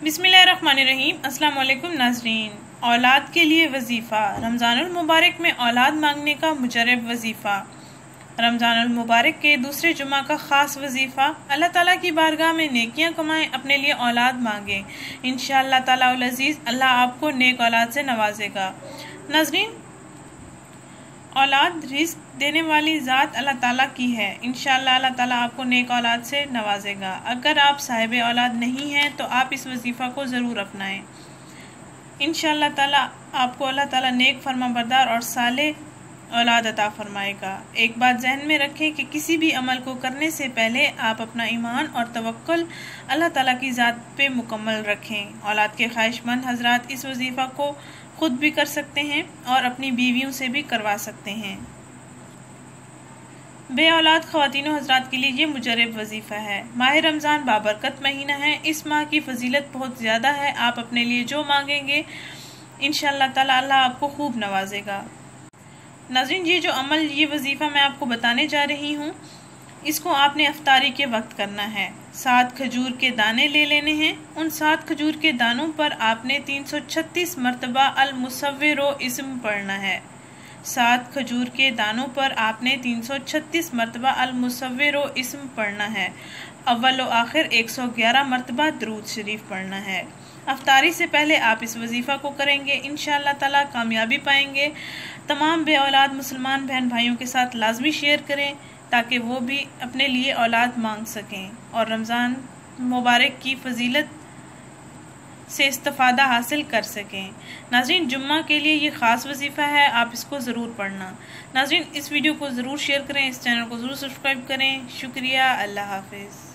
बिस्मिल्लाहिर्रहमानिर्रहीम। अस्सलाम वालेकुम नाज़रीन। औलाद के लिए वजीफ़ा। रमज़ानुल मुबारक में औलाद मांगने का मुजरब वजीफ़ा। रमज़ानुल मुबारक के दूसरे जुमा का ख़ास वजीफ़ा। अल्लाह ताला की बारगाह में नेकियां कमाएं, अपने लिए औलाद मांगें। इंशाअल्लाह ताला अल अज़ीज़ अल्लाह आपको नेक औलाद से नवाजेगा। नाज़रीन, औलाद रिज़्क देने वाली ज़ात अल्लाह ताला की है। इंशाअल्लाह अल्लाह ताला आपको नेक औलाद से नवाजेगा। अगर आप साहिब औलाद नहीं हैं तो आप इस वजीफ़ा को ज़रूर अपनाएं। इंशाअल्लाह ताला आपको अल्लाह ताला नेक फरमाबरदार और साले औलाद अता फरमाएगा। एक बात जहन में रखें कि किसी भी अमल को करने से पहले आप अपना ईमान और तवक्कुल अल्लाह ताला की ज़ात पे मुकम्मल रखें। औलाद के ख्वाहिशमंद हजरात इस वजीफ़ा को खुद भी कर सकते हैं और अपनी बीवियों से भी करवा सकते हैं। बे औलाद ख़वातीनो हजरात के लिए ये मुजरब वजीफ़ा है। माह रमज़ान बाबरकत महीना है। इस माह की फजीलत बहुत ज़्यादा है। आप अपने लिए जो मांगेंगे इंशाअल्लाह ताला अल्लाह आपको खूब नवाजेगा। नाज़रीन, ये जो अमल, ये वजीफ़ा मैं आपको बताने जा रही हूँ, इसको आपने अफ्तारी के वक्त करना है। 7 खजूर के दाने ले लेने हैं। उन 7 खजूर के दानों पर आपने 336 मरतबा अल मुसव्विरो इस्म पढ़ना है। 7 खजूर के दानों पर आपने 336 मरतबा अल मुसव्विरो इस्म पढ़ना है। अव्वल व आखिर 111 मरतबा दरूद शरीफ पढ़ना है। अफ्तारी से पहले आप इस वजीफ़ा को करेंगे, इंशाअल्लाह ताला कामयाबी पाएंगे। तमाम बे औलाद मुसलमान बहन भाइयों के साथ लाजमी शेयर करें ताकि वो भी अपने लिए औलाद मांग सकें और रमज़ान मुबारक की फजीलत से इस्तिफ़ादा हासिल कर सकें। नाज़रीन, जुम्मा के लिए ये ख़ास वजीफ़ा है, आप इसको ज़रूर पढ़ना। नाज़रीन, इस वीडियो को ज़रूर शेयर करें, इस चैनल को ज़रूर सब्सक्राइब करें। शुक्रिया। अल्लाह हाफ़िज़।